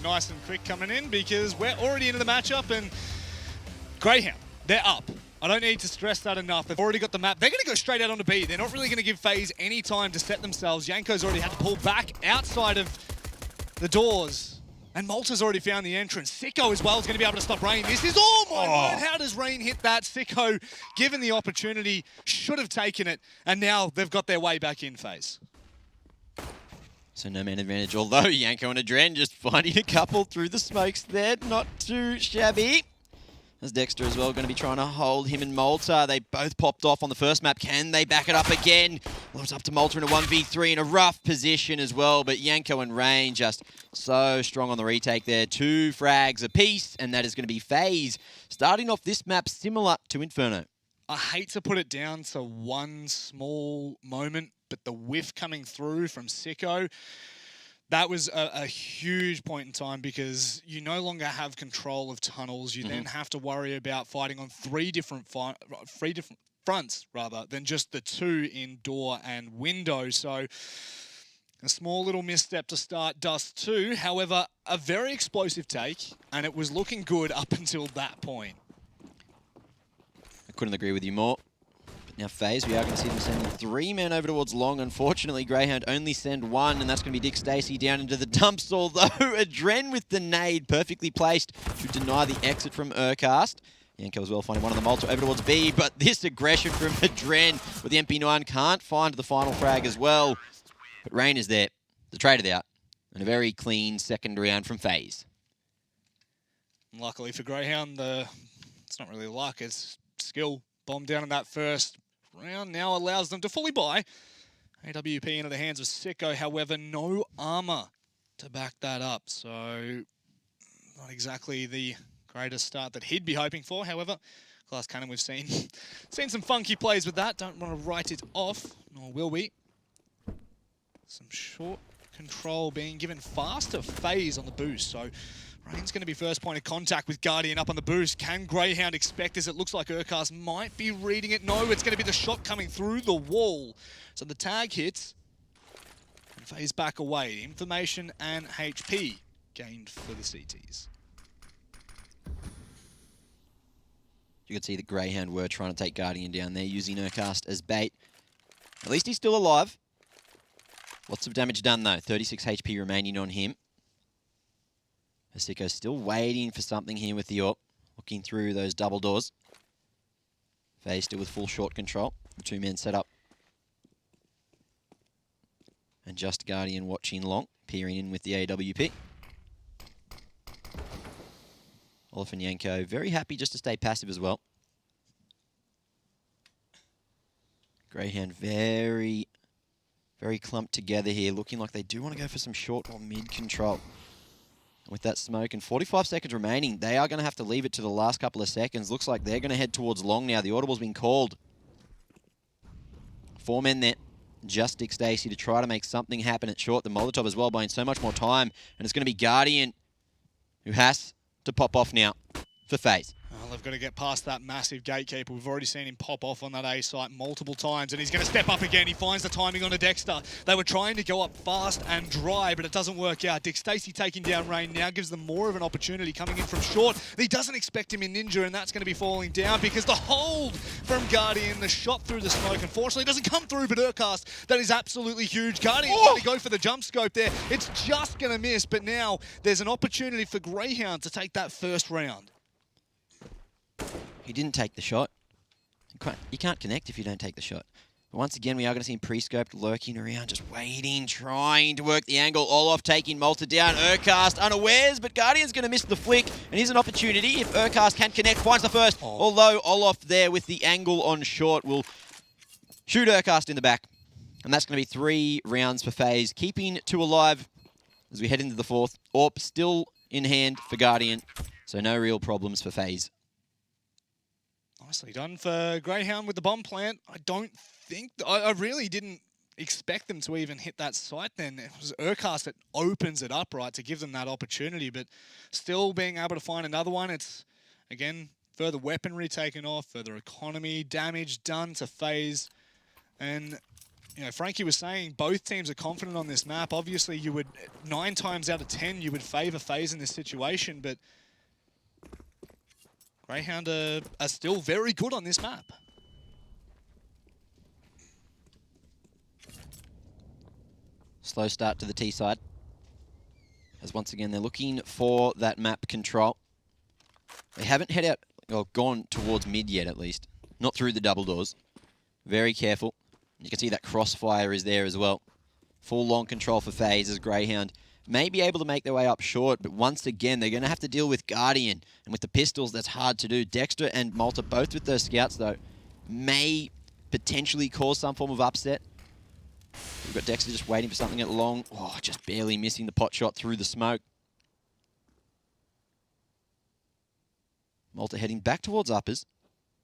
nice and quick coming in because we're already into the matchup and Grayhound, they're up. I don't need to stress that enough. They've already got the map. They're going to go straight out onto B. They're not really going to give FaZe any time to set themselves. Yanko's already had to pull back outside of the doors. And Malta's already found the entrance. Sicko as well is going to be able to stop Rain. This is, oh my word, how does Rain hit that? Sicko, given the opportunity, should have taken it. And now they've got their way back in FaZe. So no man advantage, although Yanko and Adren just finding a couple through the smokes there. Not too shabby. As Dexter as well going to be trying to hold him and Malta. They both popped off on the first map. Can they back it up again? Well, it's up to Malta in a 1v3 in a rough position as well. But Yanko and Rain just so strong on the retake there. 2 frags apiece, and that is going to be FaZe. Starting off this map similar to Inferno. I hate to put it down to one small moment, but the whiff coming through from Sicko, that was a huge point in time because you no longer have control of tunnels. You then have to worry about fighting on three different fronts rather than just the 2 in door and window. So a small little misstep to start Dust2. However, a very explosive take, and it was looking good up until that point. I couldn't agree with you more. Now FaZe, we are going to see them sending 3 men over towards long. Unfortunately, Grayhound only send 1, and that's going to be Dick Stacey down into the dumps, although Adren with the nade perfectly placed to deny the exit from Urcast. Yanko as well finding one on the Malta over towards B, but this aggression from Adren with the MP9 can't find the final frag as well. But Rain is there, the traded out, and a very clean second round from FaZe. Luckily for Grayhound, it's not really luck, it's skill. Bomb down in that first round now allows them to fully buy. AWP into the hands of Sicko, however, no armor to back that up. So, not exactly the greatest start that he'd be hoping for. However, Glass Cannon, we've seen some funky plays with that. Don't want to write it off, nor will we. Some short control being given fast to FaZe on the boost. So, Rain's going to be first point of contact with Guardian up on the boost. Can Grayhound expect this? It looks like Urcast might be reading it. No, it's going to be the shot coming through the wall. So the tag hits. And FaZe back away. Information and HP gained for the CTs. You could see that Grayhound were trying to take Guardian down there, using Urcast as bait. At least he's still alive. Lots of damage done though. 36 HP remaining on him. Sicko still waiting for something here with the AWP. Looking through those double doors. FaZe still with full short control. The 2 men set up. And just Guardian watching long, peering in with the AWP. Olaf and Yanko very happy just to stay passive as well. Grayhound very clumped together here, looking like they do want to go for some short or mid control. With that smoke and 45 seconds remaining, they are going to have to leave it to the last couple of seconds. Looks like they're going to head towards long now. The audible's been called. 4 men there. Just Dick Stacey to try to make something happen at short. The Molotov as well buying so much more time. And it's going to be Guardian who has to pop off now for FaZe. Well, they've got to get past that massive gatekeeper. We've already seen him pop off on that A site multiple times, and he's going to step up again. He finds the timing on a Dexter. They were trying to go up fast and dry, but it doesn't work out. Dick Stacey taking down Rain now gives them more of an opportunity coming in from short. He doesn't expect him in Ninja, and that's going to be falling down because the hold from Guardian, the shot through the smoke, unfortunately doesn't come through, but Urcast, that is absolutely huge. Guardian's going to go for the jump scope there. It's just going to miss, but now there's an opportunity for Grayhound to take that first round. He didn't take the shot. You can't connect if you don't take the shot. But once again, we are going to see him pre-scoped, lurking around, just waiting, trying to work the angle. Olaf taking Malta down. Urcast unawares, but Guardian's going to miss the flick. And here's an opportunity. If Urcast can connect, finds the first. Although Olaf there with the angle on short will shoot Urcast in the back. And that's going to be 3 rounds for FaZe, keeping 2 alive as we head into the 4th. AWP still in hand for Guardian, so no real problems for FaZe. Nicely done for Grayhound with the bomb plant. I really didn't expect them to even hit that site then. It was Urcast that opens it up, right, to give them that opportunity, but still being able to find another one. It's, again, further weaponry taken off, further economy damage done to FaZe, and you know, Frankie was saying both teams are confident on this map. Obviously, you would 9 times out of 10 you would favour FaZe in this situation, but Grayhound are still very good on this map. Slow start to the T side. As once again, they're looking for that map control. They haven't head out, or gone towards mid yet, at least. Not through the double doors. Very careful. You can see that crossfire is there as well. Full long control for FaZe as Grayhound may be able to make their way up short, but once again, they're going to have to deal with Guardian. And with the pistols, that's hard to do. Dexter and Malta, both with their scouts, though, may potentially cause some form of upset. We've got Dexter just waiting for something at long. Oh, just barely missing the pot shot through the smoke. Malta heading back towards uppers.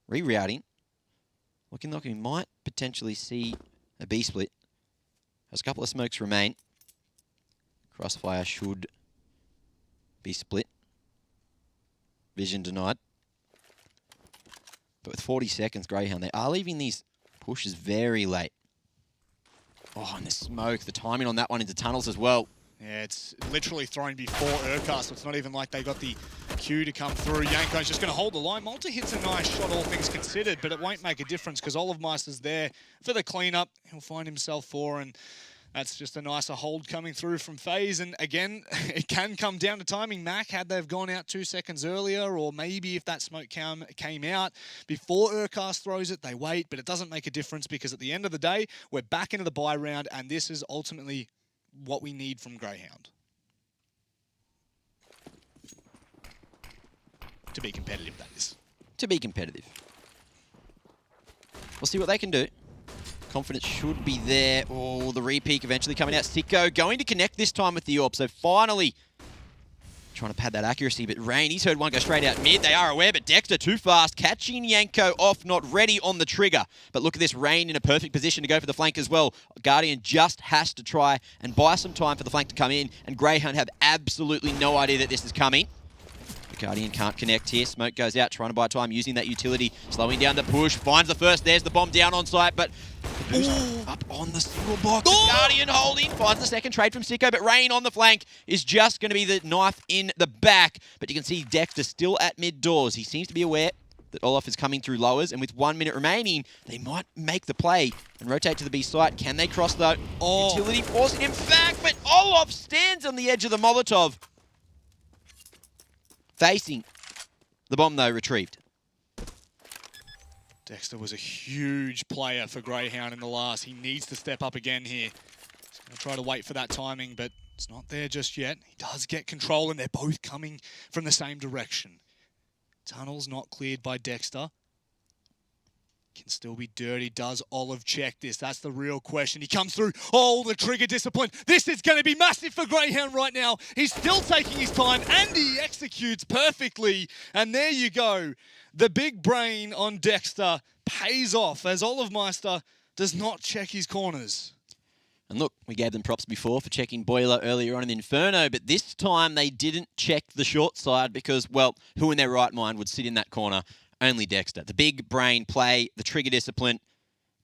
Rerouting. Looking like we might potentially see a B split. As a couple of smokes remain. Crossfire should be split. Vision denied. But with 40 seconds, Grayhound, they are leaving these pushes very late. Oh, and the smoke, the timing on that one into tunnels as well. Yeah, it's literally thrown before Urquhart, so it's not even like they got the cue to come through. Yanko's just going to hold the line. Malta hits a nice shot, all things considered, but it won't make a difference because Olivmeister's there for the cleanup. He'll find himself 4, and that's just a nicer hold coming through from FaZe. And again, it can come down to timing. Mac, had they've gone out 2 seconds earlier, or maybe if that smoke came out before Urquhart throws it, they wait, but it doesn't make a difference because at the end of the day, we're back into the bye round, and this is ultimately what we need from Grayhound. To be competitive, that is. To be competitive. We'll see what they can do. Confidence should be there. Oh, the re-peak eventually coming out. Sicko going to connect this time with the AWP. So finally trying to pad that accuracy. But Rain, he's heard one go straight out mid. They are aware, but Dexter too fast. Catching Yanko off, not ready on the trigger. But look at this, Rain in a perfect position to go for the flank as well. Guardian just has to try and buy some time for the flank to come in. And Grayhound have absolutely no idea that this is coming. Guardian can't connect here. Smoke goes out, trying to buy time, using that utility, slowing down the push, finds the first, there's the bomb down on site, but the boost up on the single box. Guardian holding, finds the second trade from Sicko, but Rain on the flank is just going to be the knife in the back. But you can see Dexter still at mid doors. He seems to be aware that Olaf is coming through lowers, and with 1 minute remaining, they might make the play and rotate to the B site. Can they cross though? Utility forcing him back, but Olaf stands on the edge of the Molotov. Facing the bomb, though, retrieved. Dexter was a huge player for Grayhound in the last. He needs to step up again here. He's going to try to wait for that timing, but it's not there just yet. He does get control, and they're both coming from the same direction. Tunnel's not cleared by Dexter. Can still be dirty. Does Olive check this? That's the real question. He comes through. Oh, the trigger discipline. This is going to be massive for Grayhound right now. He's still taking his time, and he executes perfectly. And there you go. The big brain on Dexter pays off as Olivmeister does not check his corners. And look, we gave them props before for checking Boiler earlier on in Inferno, but this time they didn't check the short side because, well, who in their right mind would sit in that corner? Only Dexter. The big brain play, the trigger discipline,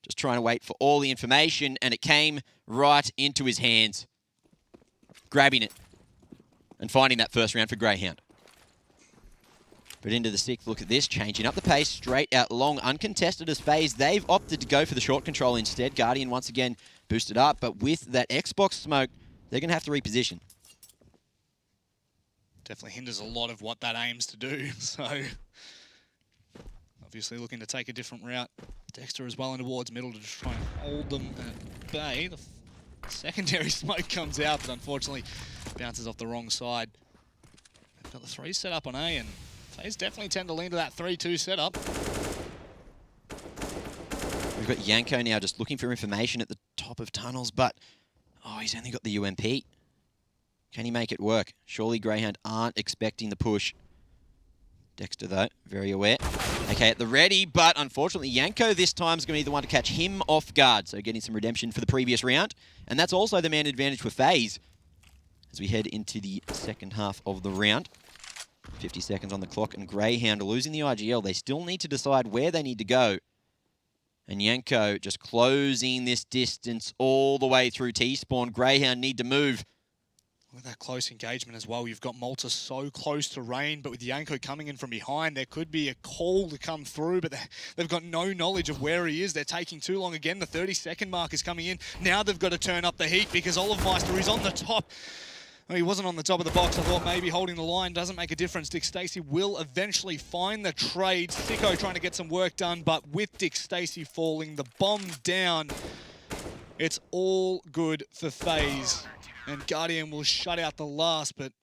just trying to wait for all the information, and it came right into his hands. Grabbing it and finding that first round for Grayhound. But into the sixth, look at this, changing up the pace, straight out long, uncontested as FaZe. They've opted to go for the short control instead. Guardian once again boosted up, but with that Xbox smoke, they're going to have to reposition. Definitely hinders a lot of what that aims to do, so obviously looking to take a different route. Dexter is well in towards middle to try and hold them at bay. The secondary smoke comes out, but unfortunately bounces off the wrong side. They've got the 3 set up on A, and FaZe definitely tend to lean to that 3-2 setup. We've got Yanko now just looking for information at the top of tunnels, but oh, he's only got the UMP. Can he make it work? Surely Grayhound aren't expecting the push. Dexter, though, very aware. Okay, at the ready, but unfortunately, Yanko this time is going to be the one to catch him off guard. So getting some redemption for the previous round. And that's also the man advantage for FaZe as we head into the second half of the round. 50 seconds on the clock, and Grayhound losing the IGL. They still need to decide where they need to go. And Yanko just closing this distance all the way through T-spawn. Grayhound need to move. With that close engagement as well, you've got Malta so close to Rain, but with Yanko coming in from behind, there could be a call to come through, but they've got no knowledge of where he is. They're taking too long again. The 30-second mark is coming in. Now they've got to turn up the heat because Olivmeister is on the top. Well, he wasn't on the top of the box. I thought maybe holding the line doesn't make a difference. Dick Stacey will eventually find the trade. Sicko trying to get some work done, but with Dick Stacey falling, the bomb down, it's all good for FaZe. And Guardian will shut out the last, but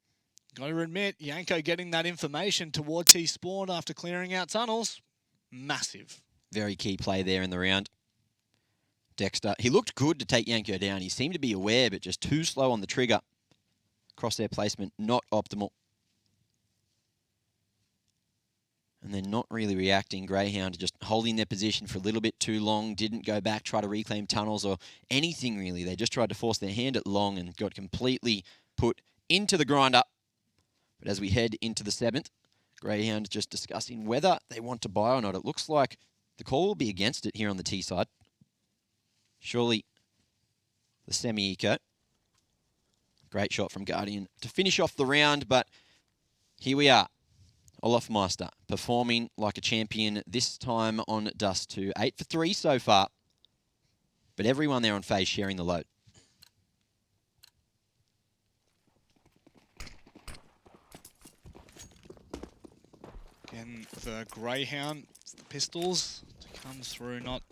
got to admit, Yanko getting that information towards T-spawn after clearing out tunnels, massive. Very key play there in the round. Dexter, he looked good to take Yanko down. He seemed to be aware, but just too slow on the trigger. Crosshair placement, not optimal. And then not really reacting. Grayhound just holding their position for a little bit too long. Didn't go back, try to reclaim tunnels or anything really. They just tried to force their hand at long and got completely put into the grinder. But as we head into the 7th, Grayhound just discussing whether they want to buy or not. It looks like the call will be against it here on the T side. Surely the semi-eco. Great shot from Guardian to finish off the round, but here we are. Olofmeister performing like a champion this time on Dust2. 8 for 3 so far, but everyone there on FaZe sharing the load. Again, for Grayhound, it's the pistols to come through, not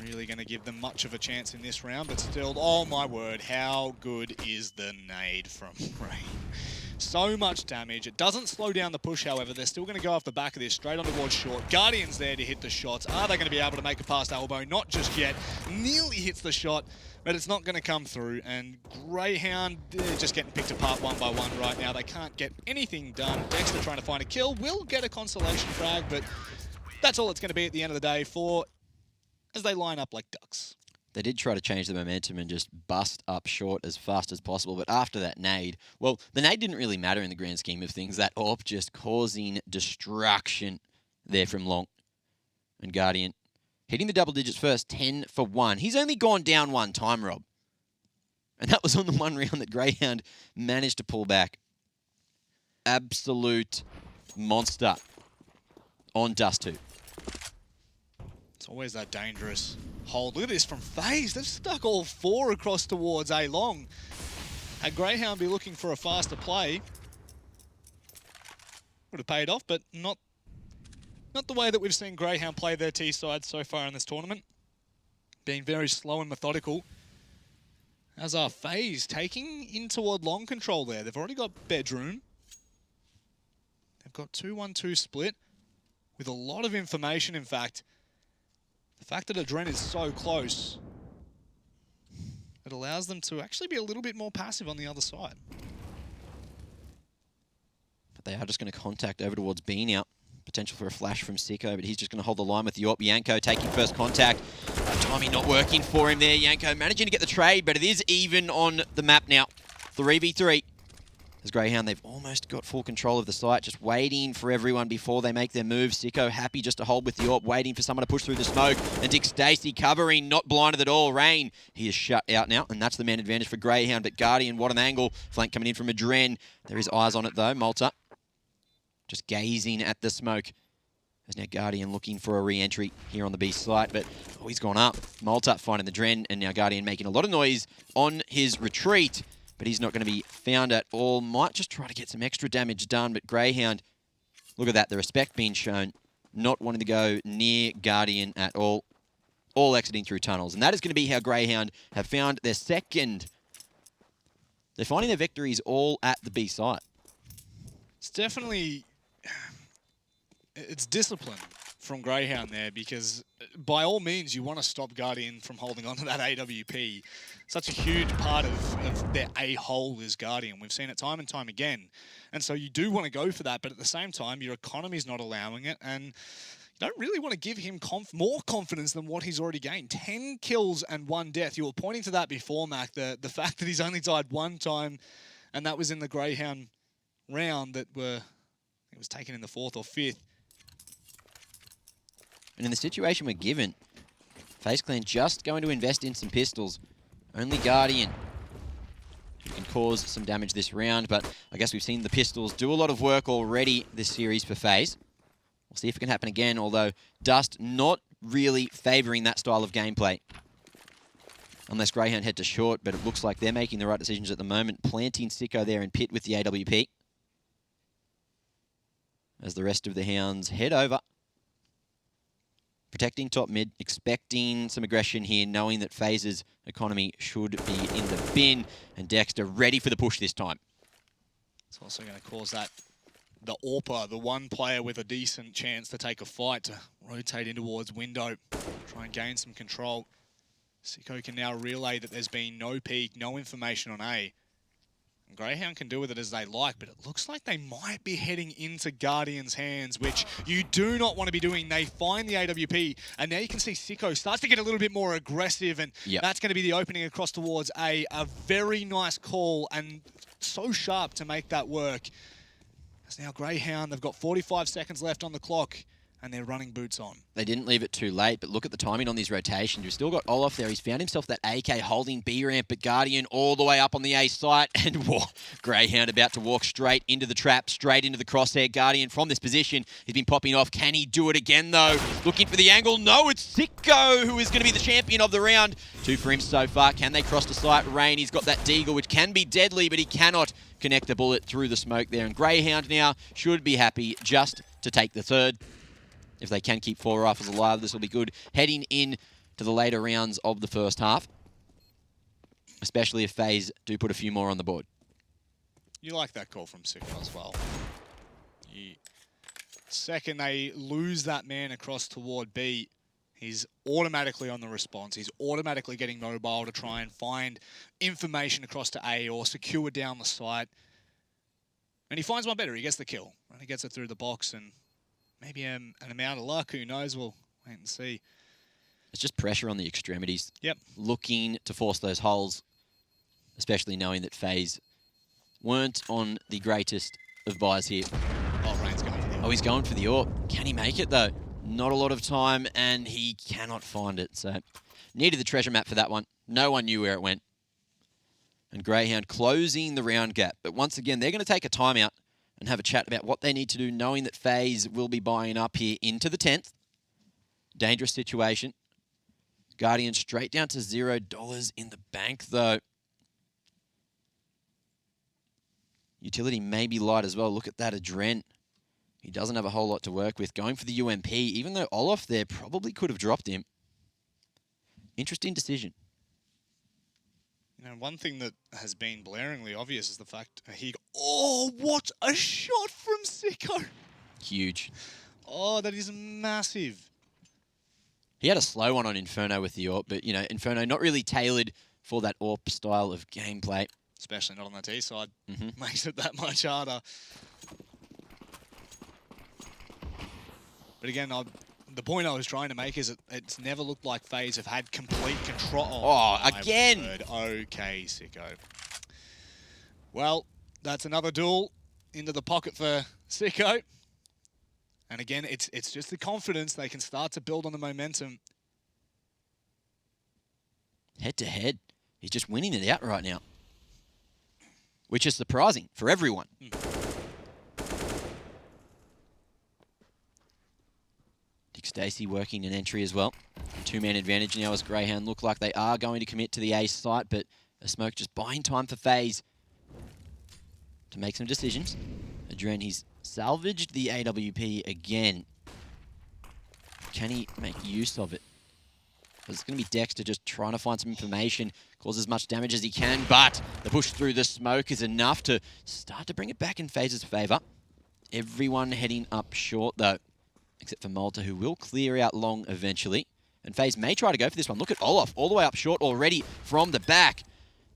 really going to give them much of a chance in this round, but still, oh my word, how good is the nade from Rain? So much damage. It doesn't slow down the push, however. They're still going to go off the back of this, straight on towards short. Guardian's there to hit the shots. Are they going to be able to make a past elbow? Not just yet. Nearly hits the shot, but it's not going to come through. And Grayhound, they're just getting picked apart one by one right now. They can't get anything done. Dexter trying to find a kill. Will get a consolation frag, but that's all it's going to be at the end of the day for as they line up like ducks. They did try to change the momentum and just bust up short as fast as possible, but after that nade, well, the nade didn't really matter in the grand scheme of things. That AWP just causing destruction there from long. And Guardian hitting the double digits first, 10 for 1. He's only gone down one time, Rob. And that was on the one round that Grayhound managed to pull back. Absolute monster on Dust2. It's always that dangerous hold. Look at this from FaZe. They've stuck all 4 across towards A long. Had Grayhound be looking for a faster play, would have paid off, but not the way that we've seen Grayhound play their T side so far in this tournament. Being very slow and methodical. As our FaZe taking in toward long control there. They've already got bedroom. They've got 2-1-2 split with a lot of information, in fact. The fact that Adren is so close, it allows them to actually be a little bit more passive on the other side. But they are just going to contact over towards B now. Potential for a flash from Sicko, but he's just going to hold the line with the AWP. Yanko taking first contact. Timing not working for him there. Yanko managing to get the trade, but it is even on the map now. 3v3. As Grayhound, they've almost got full control of the site, just waiting for everyone before they make their move. Sicko happy just to hold with the AWP, waiting for someone to push through the smoke. And Dick Stacey covering, not blinded at all. Rain, he is shut out now, and that's the man advantage for Grayhound. But Guardian, what an angle. Flank coming in from Adren. There is eyes on it though. Malta just gazing at the smoke. There's now Guardian looking for a re-entry here on the B site, but oh, he's gone up. Malta finding the Dren, and now Guardian making a lot of noise on his retreat. But he's not going to be found at all. Might just try to get some extra damage done, but Grayhound, look at that, the respect being shown, not wanting to go near Guardian at all. All exiting through tunnels. And that is going to be how Grayhound have found their second. They're finding their victories all at the B site. It's definitely, it's discipline from Grayhound there, because by all means you want to stop Guardian from holding on to that AWP. Such a huge part of their A-hole is Guardian. We've seen it time and time again. And so you do want to go for that, but at the same time, your economy's not allowing it, and you don't really want to give him more confidence than what he's already gained. 10 kills and 1 death. You were pointing to that before, Mac, the fact that he's only died 1 time, and that was in the Grayhound round that it was taken in the 4th or 5th. And in the situation we're given, FaZe Clan just going to invest in some pistols. Only Guardian who can cause some damage this round, but I guess we've seen the pistols do a lot of work already this series for FaZe. We'll see if it can happen again, although Dust not really favouring that style of gameplay. Unless Grayhound head to short, but it looks like they're making the right decisions at the moment, planting Sicko there in pit with the AWP. As the rest of the Hounds head over. Protecting top mid, expecting some aggression here, knowing that FaZe's economy should be in the bin, and Dexter ready for the push this time. It's also going to cause that, the AWPer, the one player with a decent chance to take a fight, to rotate in towards window, try and gain some control. Sicko can now relay that there's been no peek, no information on A. And Grayhound can do with it as they like, but it looks like they might be heading into Guardian's hands, which you do not want to be doing. They find the AWP, and now you can see Sicko starts to get a little bit more aggressive, and that's going to be the opening across towards A. A very nice call, and so sharp to make that work. As now Grayhound, they've got 45 seconds left on the clock, and they're running boots on. They didn't leave it too late, but look at the timing on these rotations. You've still got Olaf there. He's found himself that AK holding B ramp, but Guardian all the way up on the A site. And whoa, Grayhound about to walk straight into the trap, straight into the crosshair. Guardian from this position, he's been popping off. Can he do it again, though? Looking for the angle. No, it's Sicko who is going to be the champion of the round. 2 for him so far. Can they cross the site? Rain, he's got that deagle, which can be deadly, but he cannot connect the bullet through the smoke there. And Grayhound now should be happy just to take the third. If they can keep 4 rifles alive, this will be good. Heading in to the later rounds of the first half, especially if FaZe do put a few more on the board. You like that call from Sicko as well. Second they lose that man across toward B, he's automatically on the response. He's automatically getting mobile to try and find information across to A or secure down the site. And he finds one better. He gets the kill. And he gets it through the box, and maybe an amount of luck, who knows? We'll wait and see. It's just pressure on the extremities. Yep. Looking to force those holes, especially knowing that FaZe weren't on the greatest of buys here. Oh, Rain's going for the AWP. Oh, he's going for the AWP. Can he make it, though? Not a lot of time, and he cannot find it. So, needed the treasure map for that one. No one knew where it went. And Grayhound closing the round gap. But once again, they're going to take a timeout and have a chat about what they need to do, knowing that FaZe will be buying up here into the 10th. Dangerous situation. Guardian straight down to $0 in the bank, though. Utility may be light as well. Look at that Adren. He doesn't have a whole lot to work with. Going for the UMP, even though Olaf there probably could have dropped him. Interesting decision. You know, one thing that has been blaringly obvious is the fact oh, what a shot from Sicko! Huge. Oh, that is massive. He had a slow one on Inferno with the AWP, but, you know, Inferno not really tailored for that AWP style of gameplay. Especially not on the T side. Makes it that much harder. But again, the point I was trying to make is that it's never looked like FaZe have had complete control. Oh, again! Okay, Sicko. Well, that's another duel into the pocket for Sicko. And again, it's just the confidence. They can start to build on the momentum. Head to head. He's just winning it out right now. Which is surprising for everyone. Dick Stacey working an entry as well. 2-man advantage now as Grayhound look like they are going to commit to the A site, but a smoke just buying time for FaZe to make some decisions. Adren, he's salvaged the AWP again. Can he make use of it? It's going to be Dexter just trying to find some information, cause as much damage as he can, but the push through the smoke is enough to start to bring it back in FaZe's favour. Everyone heading up short, though, except for Malta, who will clear out long eventually. And FaZe may try to go for this one. Look at Olaf, all the way up short already from the back.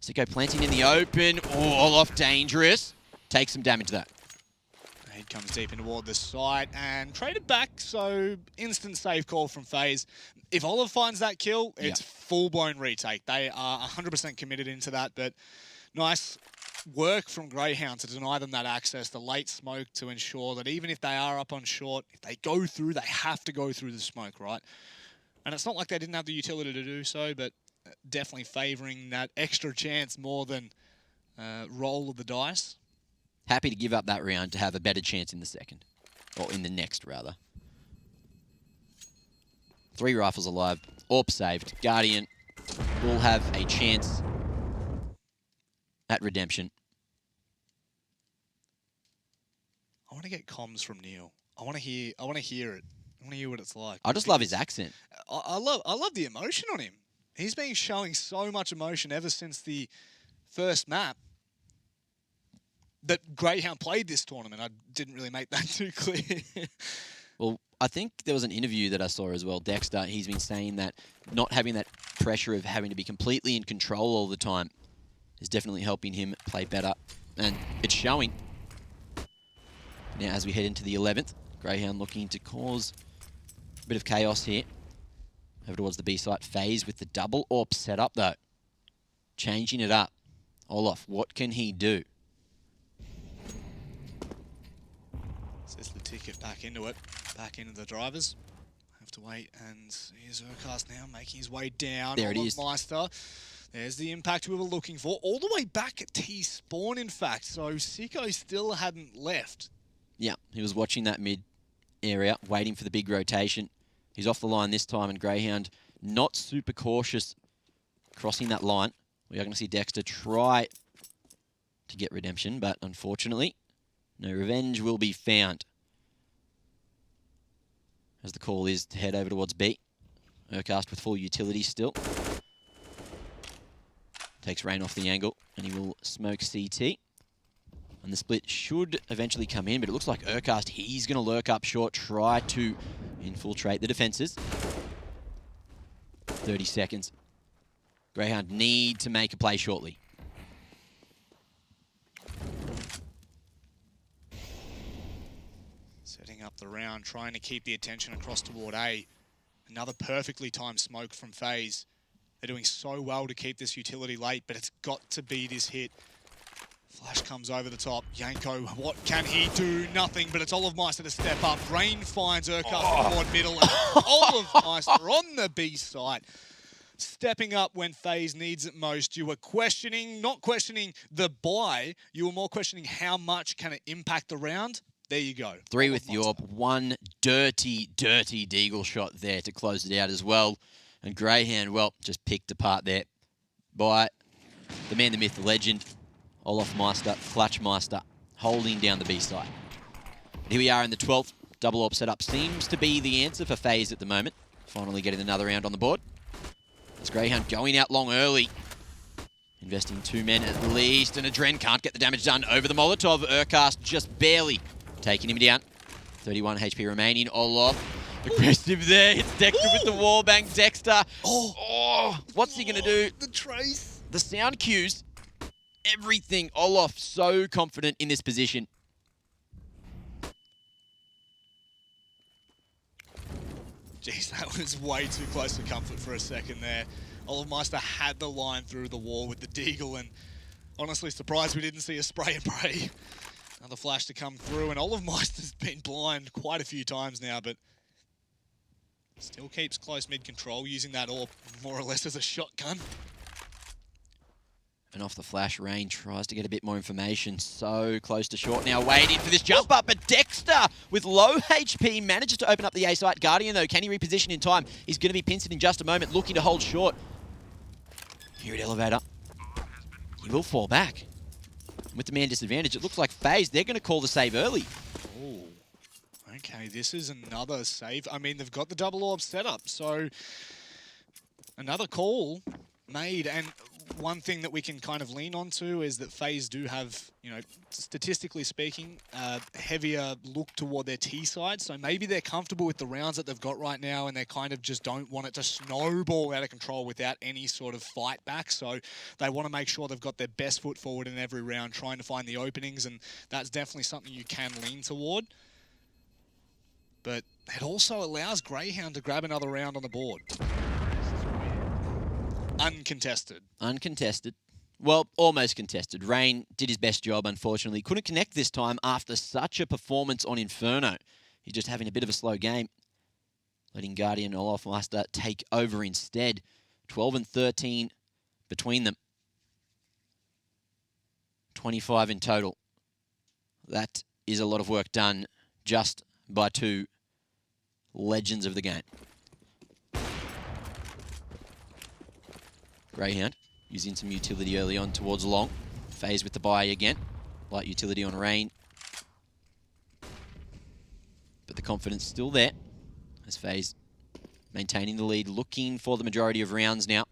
Sicko planting in the open. Oh, Olaf dangerous. Takes some damage, though. He comes deep in toward the site and traded back, so instant save call from FaZe. If Olaf finds that kill, it's full-blown retake. They are 100% committed into that, but nice work from Grayhound to deny them that access, the late smoke to ensure that even if they are up on short, if they go through, they have to go through the smoke, right? And it's not like they didn't have the utility to do so, but definitely favouring that extra chance more than roll of the dice. Happy to give up that round to have a better chance in the second. Or in the next, rather. 3 rifles alive. AWP saved. Guardian will have a chance at redemption. I want to get comms from Neil. I want to hear it. I want to hear what it's like. I just love his accent. I love the emotion on him. He's been showing so much emotion ever since the first map that Grayhound played this tournament. I didn't really make that too clear. Well, I think there was an interview that I saw as well. Dexter, he's been saying that not having that pressure of having to be completely in control all the time is definitely helping him play better. And it's showing. Now, as we head into the 11th, Grayhound looking to cause a bit of chaos here. Over towards the B site. FaZe with the double AWP set up, though. Changing it up. Olaf, what can he do? Says the ticket back into it. Back into the drivers. Have to wait, and here's Urcast now making his way down. There it is. Meister. There's the impact we were looking for. All the way back at T-spawn, in fact. So Sicko still hadn't left. Yeah, he was watching that mid area, waiting for the big rotation. He's off the line this time, and Grayhound not super cautious crossing that line. We are going to see Dexter try to get redemption, but unfortunately, no revenge will be found. As the call is to head over towards B. Urcast with full utility still. Takes Rain off the angle, and he will smoke CT. And the split should eventually come in, but it looks like Urcast, he's going to lurk up short, try to infiltrate the defenses. 30 seconds. Grayhound need to make a play shortly. Setting up the round, trying to keep the attention across toward A. Another perfectly timed smoke from FaZe. They're doing so well to keep this utility late, but it's got to be this hit. Flash comes over the top. Yanko, what can he do? Nothing, but it's Olive Meister to step up. Rain finds Urquhart toward middle, and Olive Meister on the B site. Stepping up when FaZe needs it most. You were questioning, not questioning the buy, you were more questioning how much can it impact the round. There you go. 3 with the AWP. 1 dirty, dirty Deagle shot there to close it out as well. And Grayhound, well, just picked apart there by the man, the myth, the legend, Olaf Meister, Clutch Meister, holding down the B side. Here we are in the 12th. Double AWP setup seems to be the answer for FaZe at the moment. Finally getting another round on the board. It's Grayhound going out long early. Investing 2 men at least, and Adren can't get the damage done over the Molotov. Urcast just barely taking him down. 31 HP remaining. Olaf, aggressive there. It's Dexter with the wall bang. Dexter. Oh, what's he going to do? The trace. The sound cues. Everything. Olaf so confident in this position. Jeez, that was way too close for comfort for a second there. Olive Meister had the line through the wall with the Deagle, and honestly surprised we didn't see a spray and pray. Another flash to come through, and Olive Meister's been blind quite a few times now, but still keeps close mid-control, using that AWP more or less as a shotgun. And off the flash, Rain tries to get a bit more information. So close to short now, waiting for this jump up. But Dexter, with low HP, manages to open up the A site. Guardian, though, can he reposition in time? He's going to be pinched in just a moment, looking to hold short. Here at Elevator. He will fall back. With the man disadvantage, it looks like FaZe, they're going to call the save early. Oh, okay, this is another save. I mean, they've got the double AWP set up, so another call made. And one thing that we can kind of lean onto is that FaZe do have, you know, statistically speaking, heavier look toward their T side. So maybe they're comfortable with the rounds that they've got right now, and they kind of just don't want it to snowball out of control without any sort of fight back. So they want to make sure they've got their best foot forward in every round, trying to find the openings, and that's definitely something you can lean toward. But it also allows Grayhound to grab another round on the board. Uncontested. Uncontested. Well, almost contested. Rain did his best job, unfortunately. Couldn't connect this time after such a performance on Inferno. He's just having a bit of a slow game, letting Guardian Olofmaster take over instead. 12 and 13 between them. 25 in total. That is a lot of work done just by two legends of the game. Grayhound using some utility early on towards long. FaZe with the buy again. Light utility on Rain. But the confidence still there as FaZe maintaining the lead, looking for the majority of rounds now.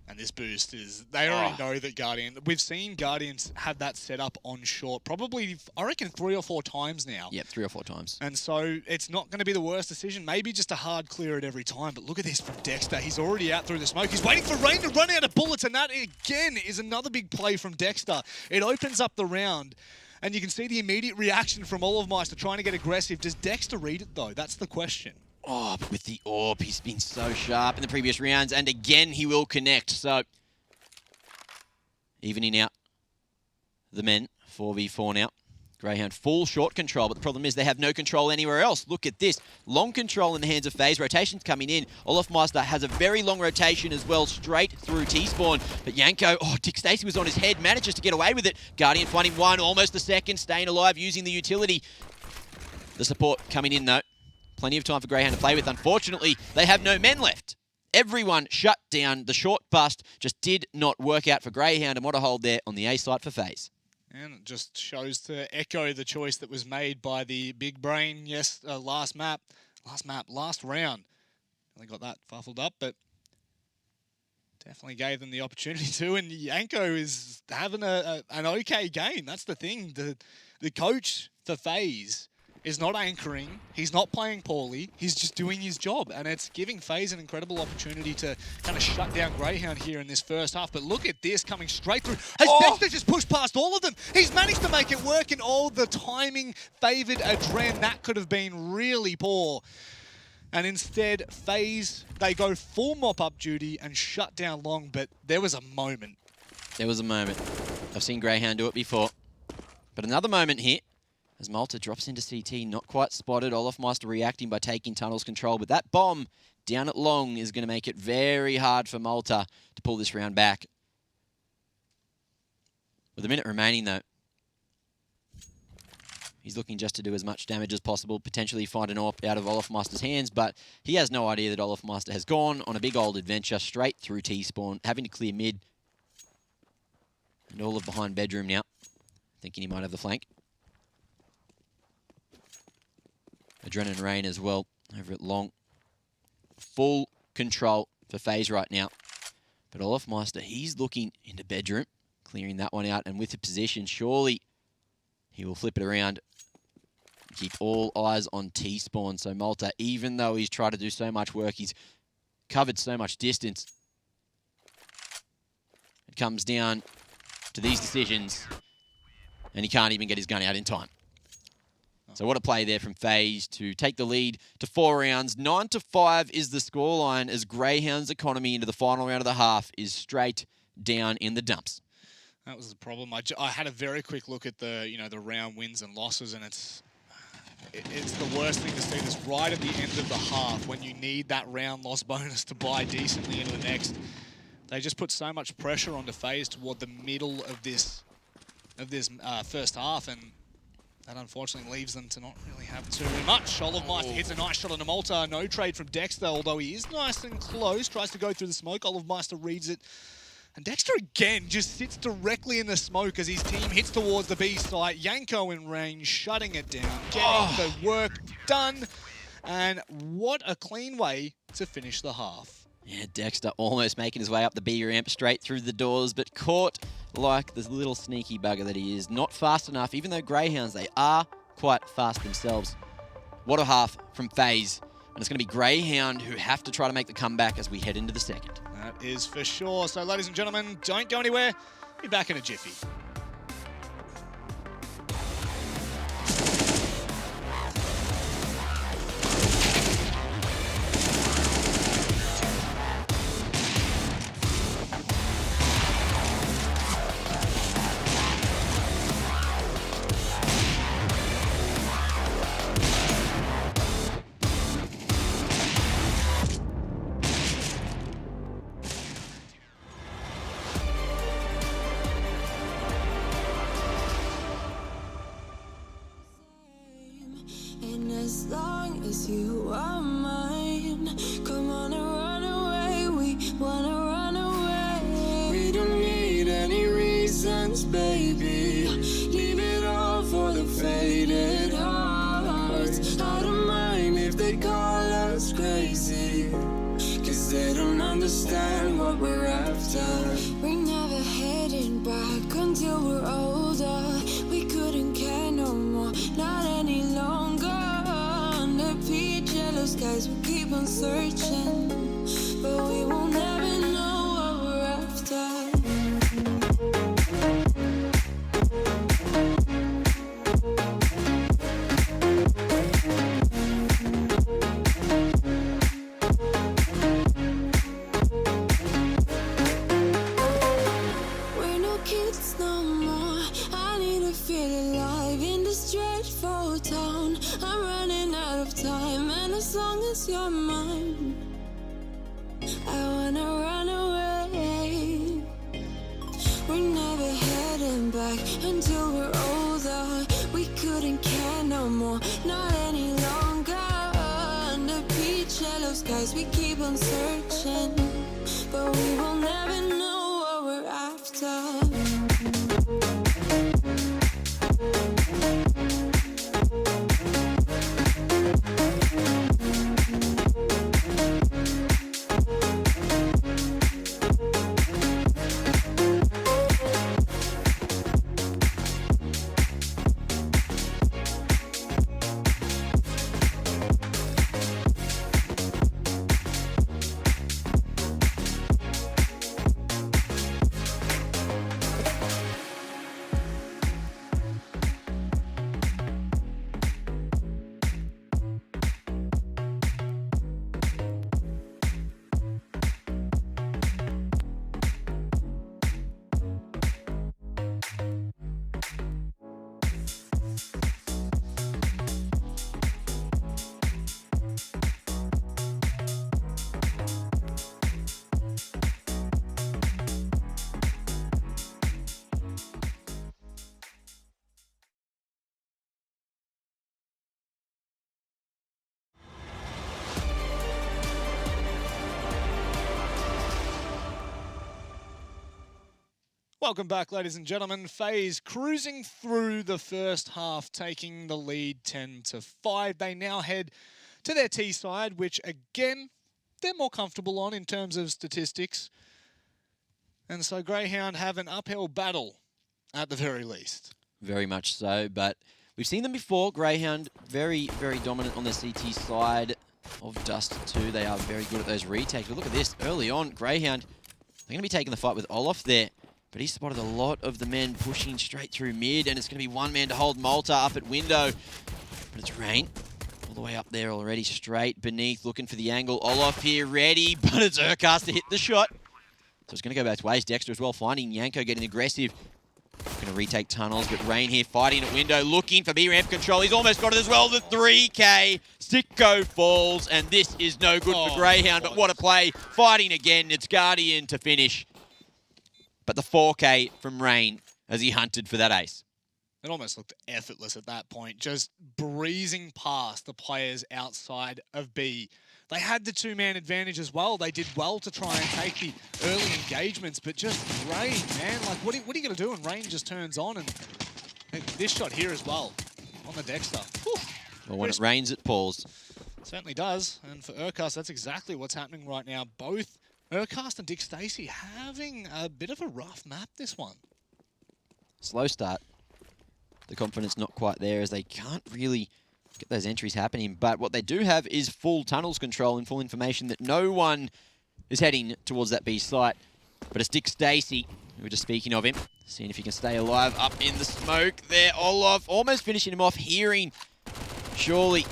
And this boost is, they already know that Guardian, we've seen Guardians have that set up on short, probably, I reckon 3 or 4 times now. Yep, 3 or 4 times. And so it's not going to be the worst decision. Maybe just a hard clear at every time. But look at this from Dexter. He's already out through the smoke. He's waiting for Rain to run out of bullets. And that, again, is another big play from Dexter. It opens up the round. And you can see the immediate reaction from Olofmeister trying to get aggressive. Does Dexter read it, though? That's the question. Oh, but with the AWP, he's been so sharp in the previous rounds. And again, he will connect. So, evening out the men. 4v4 now. Grayhound full short control, but the problem is they have no control anywhere else. Look at this. Long control in the hands of FaZe. Rotation's coming in. Olofmeister has a very long rotation as well, straight through T-spawn. But Yanko, Dick Stacey was on his head, manages to get away with it. Guardian finding one, almost the second, staying alive, using the utility. The support coming in, though. Plenty of time for Grayhound to play with. Unfortunately, they have no men left. Everyone shut down. The short bust just did not work out for Grayhound, and what a hold there on the A site for FaZe. And it just shows to echo the choice that was made by the big brain, last round. They got that fuffled up, but definitely gave them the opportunity to. And Yanko is having an okay game. That's the thing. The coach for FaZe is not anchoring. He's not playing poorly. He's just doing his job. And it's giving FaZe an incredible opportunity to kind of shut down Grayhound here in this first half. But look at this coming straight through. Has Dexter just pushed past all of them? He's managed to make it work, and all the timing favoured Adren. That could have been really poor. And instead, FaZe, they go full mop-up duty and shut down long. But there was a moment. There was a moment. I've seen Grayhound do it before. But another moment here. As Malta drops into CT, not quite spotted. Olofmeister reacting by taking tunnels control. But that bomb down at long is going to make it very hard for Malta to pull this round back. With a minute remaining, though, he's looking just to do as much damage as possible, potentially find an AWP out of Olofmeister's hands, but he has no idea that Olofmeister has gone on a big old adventure straight through T-spawn, having to clear mid. And all of behind bedroom now, thinking he might have the flank. Adren and Rain as well over at long. Full control for FaZe right now. But Olofmeister, he's looking into bedroom, clearing that one out. And with the position, surely he will flip it around. Keep all eyes on T-spawn. So Malta, even though he's tried to do so much work, he's covered so much distance. It comes down to these decisions, and he can't even get his gun out in time. So what a play there from FaZe to take the lead to 4 rounds. 9-5 is the scoreline as Greyhound's economy into the final round of the half is straight down in the dumps. That was the problem. I had a very quick look at the the round wins and losses, and it's the worst thing to see this right at the end of the half when you need that round loss bonus to buy decently into the next. They just put so much pressure onto FaZe toward the middle of this first half, and that unfortunately leaves them to not really have too much. Olofmeister hits a nice shot on a Malta. No trade from Dexter, although he is nice and close. Tries to go through the smoke. Olofmeister reads it. And Dexter again just sits directly in the smoke as his team hits towards the B site. Yanko in range, shutting it down, getting the work done. And what a clean way to finish the half. Yeah, Dexter almost making his way up the B ramp straight through the doors, but caught like the little sneaky bugger that he is. Not fast enough, even though Greyhounds, they are quite fast themselves. What a half from FaZe. And it's going to be Greyhound who have to try to make the comeback as we head into the second. That is for sure. So, ladies and gentlemen, don't go anywhere. Be back in a jiffy. as long as you are mine. Come on and run away, we wanna run away. We don't need any reasons, baby. Leave it all for the faded hearts. I don't mind if they call us crazy, 'cause they don't understand what we're after. We're never heading back until we're older. We couldn't care no more, not any longer. Under peach yellow skies we keep on searching, but we will never know what we're after. You're mine, I wanna run away. We're never heading back until we're older. We couldn't care no more, not any longer. Under peach yellow skies we keep on searching, but we will never know what we're after. Welcome back, ladies and gentlemen. FaZe cruising through the first half, taking the lead 10-5. They now head to their T side, which again, they're more comfortable on in terms of statistics. And so Grayhound have an uphill battle at the very least. Very much so, but we've seen them before. Grayhound, very, very dominant on the CT side of Dust2. They are very good at those retakes. But look at this, early on, Grayhound, they're going to be taking the fight with Olaf there. But he spotted a lot of the men pushing straight through mid, and it's going to be one man to hold Malta up at window. But it's Rain, all the way up there already, straight beneath, looking for the angle. Olaf here, ready, but it's Urcast to hit the shot. So it's going to go both ways. Dexter as well, finding Yanko getting aggressive. Going to retake tunnels, but Rain here fighting at window, looking for B-ramp control. He's almost got it as well, the 3K. Sicko falls, and this is no good for Grayhound, but what a play. Fighting again, it's Guardian to finish. But the 4K from Rain as he hunted for that ace. It almost looked effortless at that point, just breezing past the players outside of B. They had the two-man advantage as well. They did well to try and take the early engagements, but just Rain, man, like what are you going to do when Rain just turns on? And this shot here as well on the Dexter. Whew. Well, when it rains, it pours. Certainly does. And for Urcast, that's exactly what's happening right now. Both Urcast and Dick Stacey having a bit of a rough map this one. Slow start. The confidence not quite there as they can't really get those entries happening. But what they do have is full tunnels control and full information that no one is heading towards that B site. But it's Dick Stacey, we were just speaking of him, seeing if he can stay alive up in the smoke there. Olaf almost finishing him off, hearing surely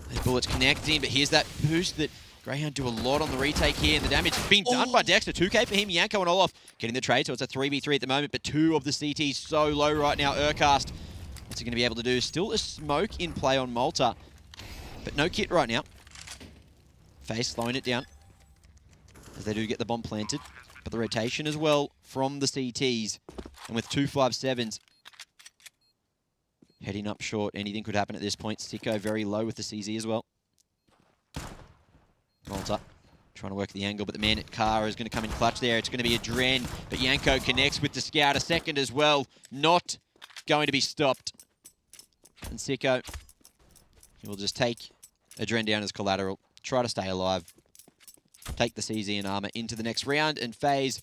those bullets connecting, but here's that boost that Grayhound do a lot on the retake here, and the damage being done by Dexter. 2K for him, Yanko and Olaf getting the trade, so it's a 3v3 at the moment, but two of the CTs so low right now. Urcast, what's he going to be able to do? Still a smoke in play on Malta, but no kit right now. FaZe slowing it down as they do get the bomb planted, but the rotation as well from the CTs, and with 257s, Heading up short, anything could happen at this point. Sicko very low with the CZ as well. Malta trying to work the angle, but the man at Car is going to come in clutch there. It's going to be a Dren, but Yanko connects with the Scout. A second as well. Not going to be stopped. And Sicko, he will just take a Dren down as collateral. Try to stay alive. Take the CZ and armor into the next round. And FaZe,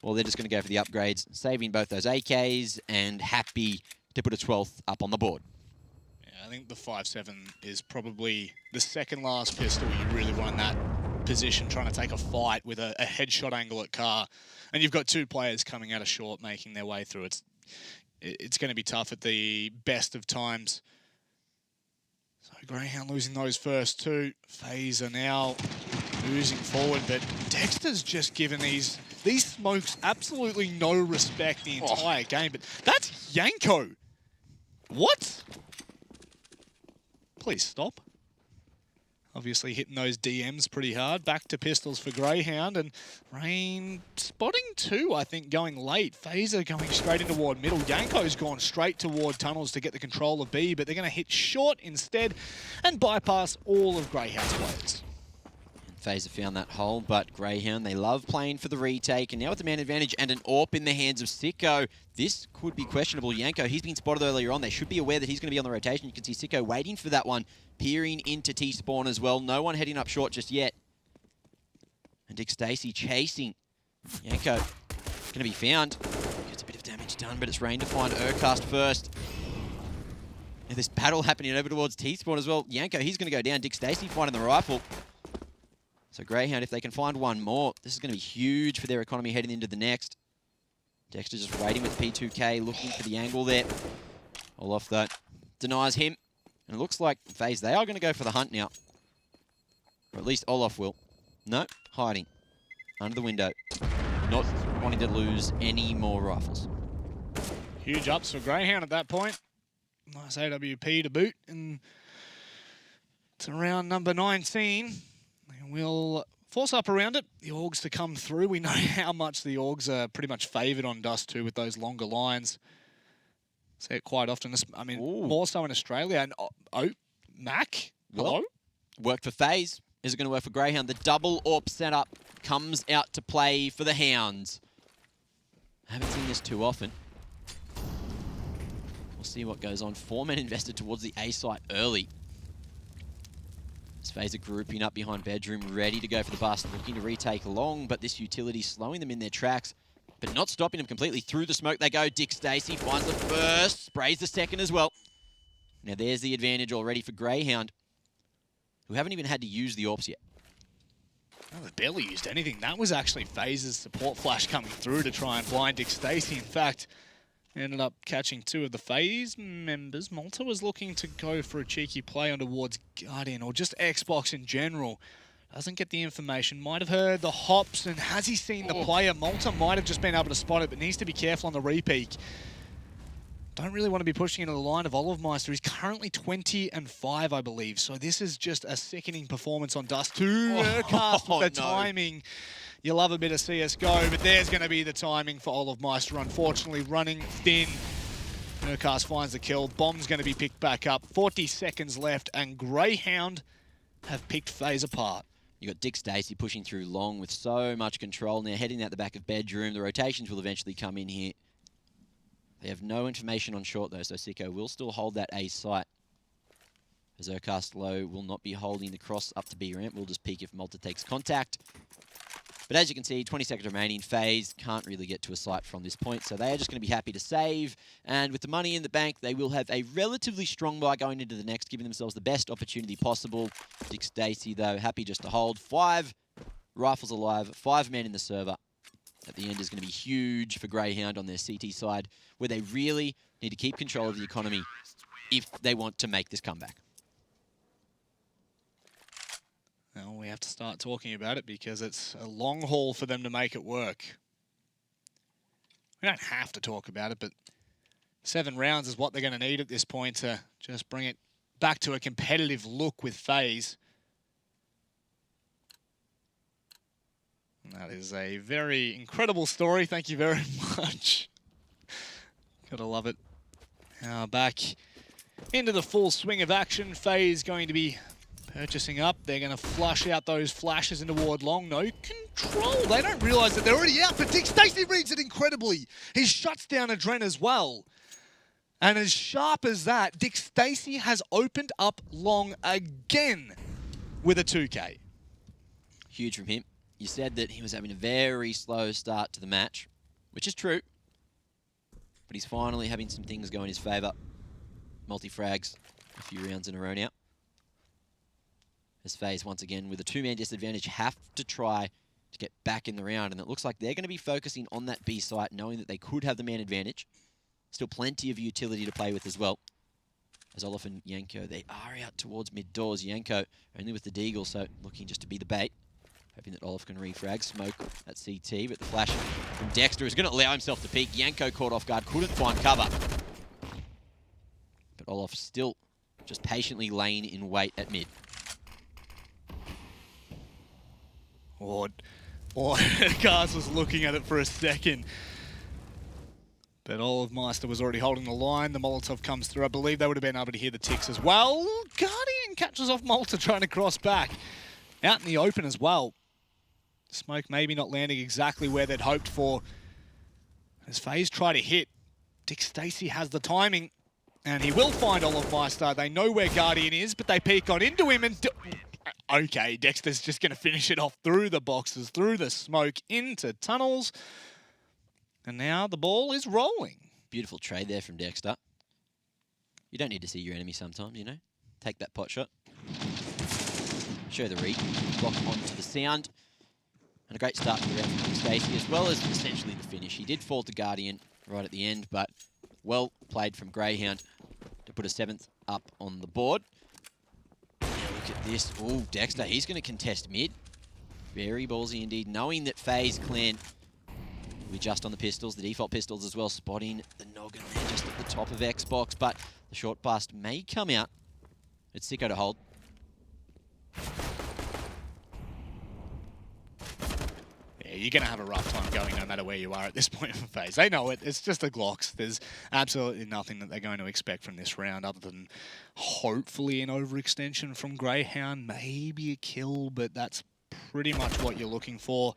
well, they're just going to go for the upgrades, saving both those AKs and happy to put a 12th up on the board. Yeah, I think the 5.7 is probably the second last pistol you really want in that position, trying to take a fight with a headshot angle at Car. And you've got two players coming out of short, making their way through. It's going to be tough at the best of times. So Grayhound losing those first two. FaZe are now oozing forward, but Dexter's just given these smokes absolutely no respect the entire game. But that's Yanko. What? Please stop. Obviously hitting those DMs pretty hard. Back to pistols for Grayhound, and Rain spotting two, I think, going late. FaZe are going straight into ward middle. Yanko's gone straight toward tunnels to get the control of B, but they're going to hit short instead and bypass all of Grayhound's players. FaZe have found that hole, but Grayhound, they love playing for the retake, and now with the man advantage and an AWP in the hands of Sicko, this could be questionable. Yanko, he's been spotted earlier on. They should be aware that he's going to be on the rotation. You can see Sicko waiting for that one, peering into T-spawn as well. No one heading up short just yet. And Dick Stacey chasing. Yanko going to be found. Gets a bit of damage done, but it's Rain to find Urcast first. Now this battle happening over towards T-spawn as well. Yanko, he's going to go down. Dick Stacey finding the rifle. So Grayhound, if they can find one more, this is going to be huge for their economy heading into the next. Dexter just waiting with P2K, looking for the angle there. Olaf, though, denies him. And it looks like FaZe, they are going to go for the hunt now. Or at least Olaf will. No, hiding. Under the window. Not wanting to lose any more rifles. Huge ups for Grayhound at that point. Nice AWP to boot. And it's around number 19. We'll force up around it, the Augs to come through. We know how much the Augs are pretty much favoured on Dust2 with those longer lines. See it quite often. I mean, more so in Australia. And Mac, hello? Well, worked for FaZe. Is it going to work for Grayhound? The double AWP setup comes out to play for the Hounds. I haven't seen this too often. We'll see what goes on. 4 men invested towards the A site early. FaZe are grouping up behind bedroom, ready to go for the bust, looking to retake long, but this utility slowing them in their tracks, but not stopping them completely. Through the smoke they go. Dick Stacey finds the first, sprays the second as well. Now there's the advantage already for Grayhound, who haven't even had to use the AWPs yet. Well, they barely used anything. That was actually FaZe's support flash coming through to try and blind Dick Stacey. In fact, ended up catching two of the FaZe members. Malta was looking to go for a cheeky play on towards Guardian, or just Xbox in general. Doesn't get the information. Might have heard the hops, and has he seen the player? Malta might have just been able to spot it, but needs to be careful on the repeak. Don't really want to be pushing into the line of Olivmeister. He's currently 20-5, I believe. So this is just a sickening performance on Dust2. Cast with the timing. You love a bit of CSGO, but there's going to be the timing for Olivmeister. Unfortunately, running thin. Nurcast finds the kill. Bomb's going to be picked back up. 40 seconds left, and Grayhound have picked FaZe apart. You got Dick Stacey pushing through long with so much control. Now heading out the back of bedroom. The rotations will eventually come in here. They have no information on short, though, so Sicko will still hold that A site. As Urcast low will not be holding the cross up to B ramp. We'll just peek if Malta takes contact. But as you can see, 20 seconds remaining. FaZe can't really get to a site from this point, so they are just going to be happy to save. And with the money in the bank, they will have a relatively strong buy going into the next, giving themselves the best opportunity possible. Dick Stacey, though, happy just to hold. 5 rifles alive, 5 men in the server. At the end is going to be huge for Grayhound on their CT side, where they really need to keep control of the economy if they want to make this comeback. Well, we have to start talking about it because it's a long haul for them to make it work. We don't have to talk about it, but 7 rounds is what they're going to need at this point to just bring it back to a competitive look with FaZe. And that is a very incredible story. Thank you very much. Gotta love it. Back into the full swing of action. FaZe going to be purchasing up. They're going to flush out those flashes into Ward Long. No control. They don't realise that they're already out, but Dust2 reads it incredibly. He shuts down Adren as well. And as sharp as that, Dust2 has opened up Long again with a 2K. Huge from him. You said that he was having a very slow start to the match, which is true. But he's finally having some things go in his favour. Multi-frags, a few rounds in a row now. As FaZe, once again, with a two-man disadvantage, have to try to get back in the round. And it looks like they're going to be focusing on that B site, knowing that they could have the man advantage. Still plenty of utility to play with as well. As Olaf and Yanko, they are out towards mid-doors. Yanko only with the deagle, so looking just to be the bait. Hoping that Olaf can refrag, smoke at CT, but the flash from Dexter is going to allow himself to peek. Yanko caught off guard, couldn't find cover. But Olaf still just patiently laying in wait at mid. Cars was looking at it for a second. But Olive Meister was already holding the line. The Molotov comes through. I believe they would have been able to hear the ticks as well. Guardian catches off Malta trying to cross back. Out in the open as well. Smoke maybe not landing exactly where they'd hoped for. As FaZe try to hit, Dust2 has the timing. And he will find Olive Meister. They know where Guardian is, but they peek on into him and... Okay, Dexter's just going to finish it off through the boxes, through the smoke, into tunnels. And now the ball is rolling. Beautiful trade there from Dexter. You don't need to see your enemy sometimes, you know. Take that pot shot. Show the read. Block onto the sound. And a great start to the round from Dust2, as well as essentially the finish. He did fall to Guardian right at the end, but well played from Grayhound to put a 7th up on the board. Now look at this. Oh, Dexter, he's going to contest mid. Very ballsy indeed, knowing that FaZe clan will be just on the pistols, the default pistols as well, spotting the noggin there just at the top of Xbox, but the short bust may come out. It's Sicko to hold. Yeah, you're going to have a rough time going no matter where you are at this point for FaZe. They know it. It's just a Glocks. There's absolutely nothing that they're going to expect from this round other than hopefully an overextension from Grayhound, maybe a kill, but that's pretty much what you're looking for.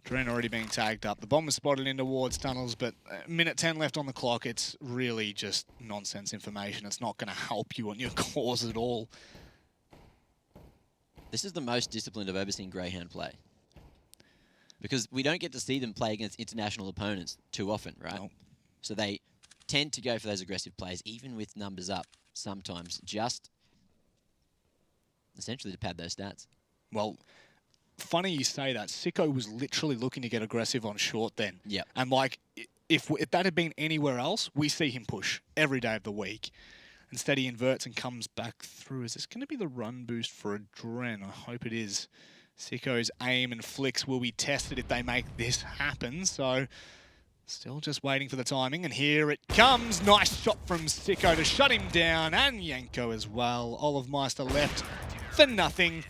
Dren already being tagged up. The bomb was spotted in towards tunnels, but minute 10 left on the clock. It's really just nonsense information. It's not going to help you on your cause at all. This is the most disciplined I've ever seen Grayhound play. Because we don't get to see them play against international opponents too often, right? Nope. So they tend to go for those aggressive plays, even with numbers up sometimes, just essentially to pad those stats. Well, funny you say that. Sicko was literally looking to get aggressive on short then. Yeah. And like, if that had been anywhere else, we see him push every day of the week. Instead he inverts and comes back through. Is this going to be the run boost for Adren? I hope it is. Sicko's aim and flicks will be tested if they make this happen. So, still just waiting for the timing. And here it comes. Nice shot from Sicko to shut him down. And Yanko as well. Olive Meister left for nothing.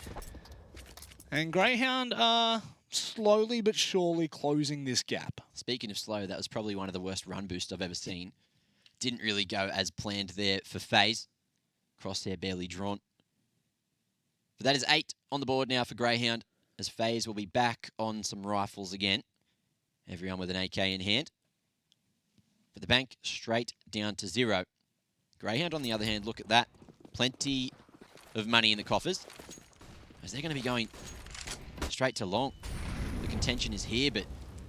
And Grayhound are slowly but surely closing this gap. Speaking of slow, that was probably one of the worst run boosts I've ever seen. Didn't really go as planned there for FaZe. Crosshair barely drawn. But that is 8 on the board now for Grayhound, as FaZe will be back on some rifles again. Everyone with an AK in hand. But the bank straight down to 0. Grayhound, on the other hand, look at that. Plenty of money in the coffers. As they're going to be going straight to long. The contention is here, but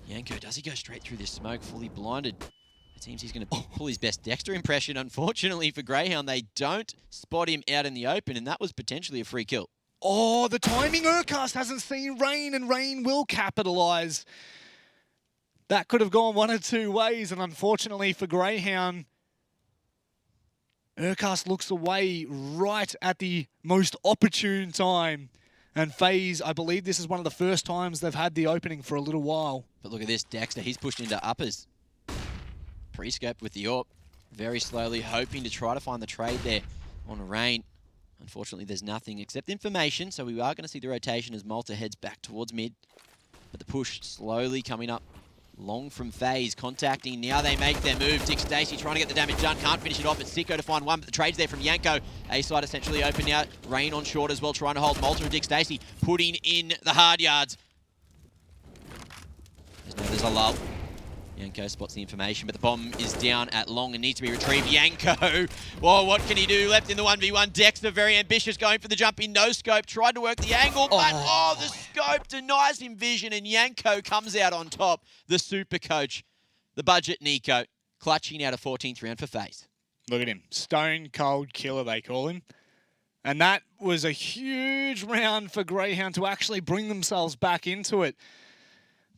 Yanko, does he go straight through this smoke, fully blinded? It seems he's going to pull his best Dexter impression. Unfortunately for Grayhound, they don't spot him out in the open, and that was potentially a free kill. Oh, the timing Urcast hasn't seen Rain, and Rain will capitalise. That could have gone one of two ways, and unfortunately for Grayhound, Urcast looks away right at the most opportune time. And FaZe, I believe this is one of the first times they've had the opening for a little while. But look at this, Dexter, he's pushed into uppers. Pre-scoped with the AWP, very slowly, hoping to try to find the trade there on Rain. Unfortunately, there's nothing except information, so we are going to see the rotation as Malta heads back towards mid. But the push slowly coming up Long from FaZe, contacting. Now they make their move. Dick Stacey trying to get the damage done. Can't finish it off. It's Sicko to find one, but the trade's there from Yanko. A-side essentially open now. Rain on short as well, trying to hold Malta and Dick Stacey. Putting in the hard yards. There's a lull. Yanko spots the information, but the bomb is down at long and needs to be retrieved. Yanko, whoa, what can he do? Left in the 1v1. Dexter, very ambitious, going for the jump in no scope. Tried to work the angle, but the scope denies him vision, and Yanko comes out on top. The super coach, the budget Nico, clutching out a 14th round for FaZe. Look at him. Stone cold killer, they call him. And that was a huge round for Grayhound to actually bring themselves back into it.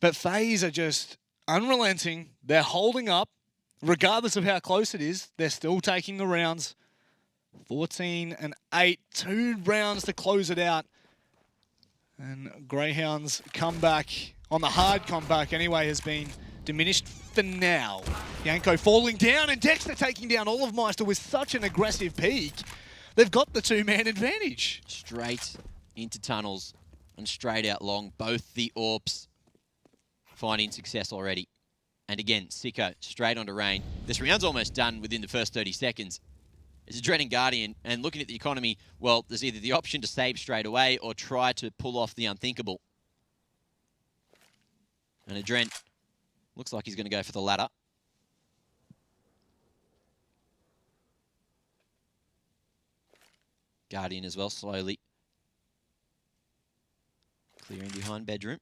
But FaZe are just unrelenting. They're holding up. Regardless of how close it is, they're still taking the rounds. 14-8. 2 rounds to close it out. And Greyhound's comeback, on the hard comeback anyway, has been diminished for now. Yanko falling down and Dexter taking down all of Meister with such an aggressive peak. They've got the 2-man advantage. Straight into tunnels and straight out long. Both the AWPs finding success already. And again, Sicko straight onto Rain. This round's almost done within the first 30 seconds. It's a Dren and Guardian, and looking at the economy, well, there's either the option to save straight away or try to pull off the unthinkable. And Dren looks like he's going to go for the latter. Guardian as well, slowly clearing behind bedroom.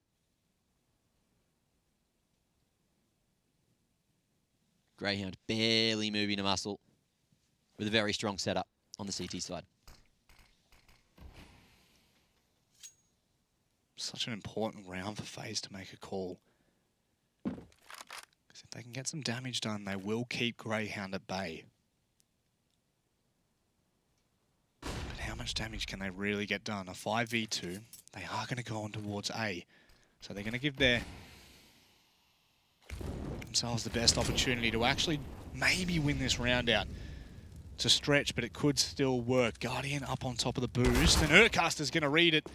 Grayhound barely moving a muscle with a very strong setup on the CT side. Such an important round for FaZe to make a call. Because if they can get some damage done, they will keep Grayhound at bay. But how much damage can they really get done? A 5v2, they are going to go on towards A. So they're going to give themselves the best opportunity to actually maybe win this round out. It's a stretch, but it could still work. Guardian up on top of the boost, and Urcaster's going to read it.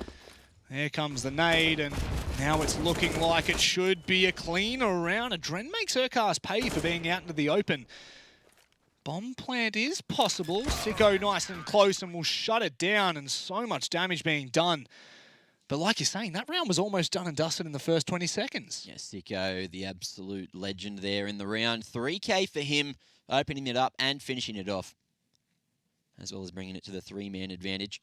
There comes the nade, and now it's looking like it should be a cleaner round. Dren makes Urcast pay for being out into the open. Bomb plant is possible. Sicko nice and close and will shut it down, and so much damage being done. But like you're saying, that round was almost done and dusted in the first 20 seconds. Yeah, Sicko, the absolute legend there in the round. 3K for him, opening it up and finishing it off, as well as bringing it to the 3-man advantage.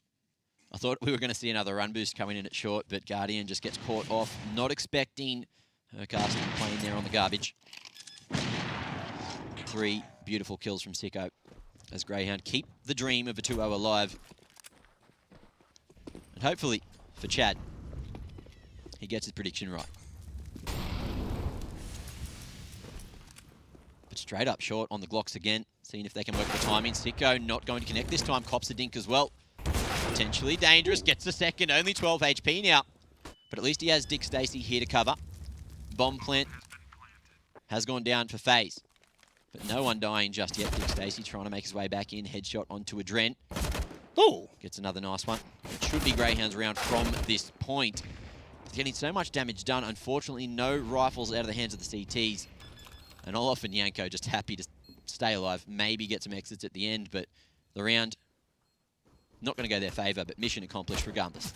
I thought we were going to see another run boost coming in at short, but Guardian just gets caught off. Not expecting Hercast playing there on the garbage. 3 beautiful kills from Sicko as Grayhound keep the dream of a 2-0 alive. And hopefully, for Chad, he gets his prediction right. But straight up short on the Glocks again, seeing if they can work the timing. Sicko not going to connect this time, cops the dink as well. Potentially dangerous, gets the second, only 12 HP now. But at least he has Dick Stacey here to cover. Bomb plant has gone down for FaZe. But no one dying just yet. Dick Stacey trying to make his way back in, headshot onto a Dren. Oh, gets another nice one. It should be Greyhound's round from this point. Getting so much damage done. Unfortunately, no rifles out of the hands of the CTs. And Olaf and Yanko just happy to stay alive. Maybe get some exits at the end, but the round not going to go their favour, but mission accomplished regardless.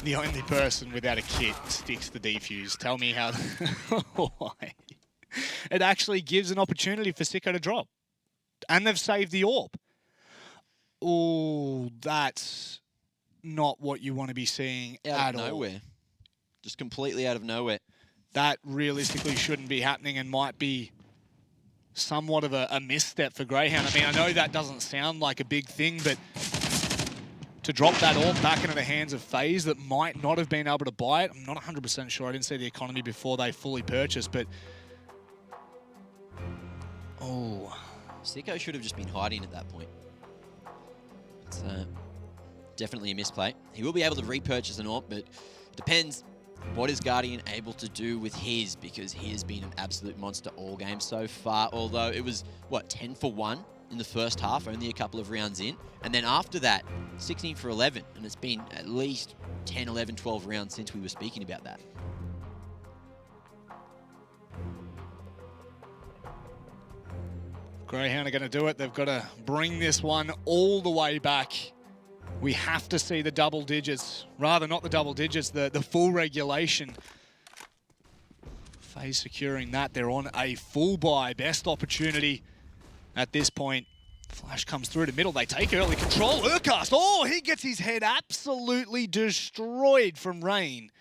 The only person without a kit sticks the defuse. Tell me how... Why? It actually gives an opportunity for Sicko to drop. And they've saved the AWP. Oh, that's not what you want to be seeing out of nowhere. Just completely out of nowhere. That realistically shouldn't be happening and might be somewhat of a misstep for Grayhound. I mean, I know that doesn't sound like a big thing, but to drop that AWP back into the hands of FaZe that might not have been able to buy it, I'm not 100% sure. I didn't see the economy before they fully purchased, but... Oh. Sicko should have just been hiding at that point. It's definitely a misplay. He will be able to repurchase an AWP, but depends what is Guardian able to do with his, because he has been an absolute monster all game so far, although it was, what, 10 for 1 in the first half, only a couple of rounds in. And then after that, 16 for 11, and it's been at least 10, 11, 12 rounds since we were speaking about that. Grayhound are going to do it. They've got to bring this one all the way back. We have to see the double digits. Rather, not the double digits, the full regulation. FaZe securing that. They're on a full buy. Best opportunity at this point. Flash comes through the middle. They take early control. Urcast. Oh, he gets his head absolutely destroyed from Rain.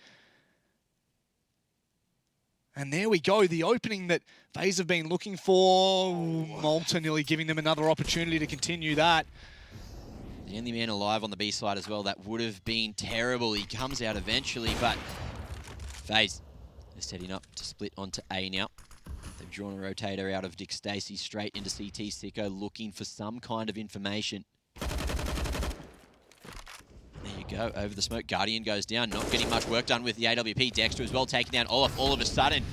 And there we go. The opening that FaZe have been looking for. Malta nearly giving them another opportunity to continue that. The only man alive on the B side as well. That would have been terrible. He comes out eventually, but FaZe is setting up to split onto A now. They've drawn a rotator out of Dick Stacey straight into CT. Sicko looking for some kind of information. There you go, over the smoke. Guardian goes down, not getting much work done with the AWP. Dexter as well, taking down Olaf. All of a sudden,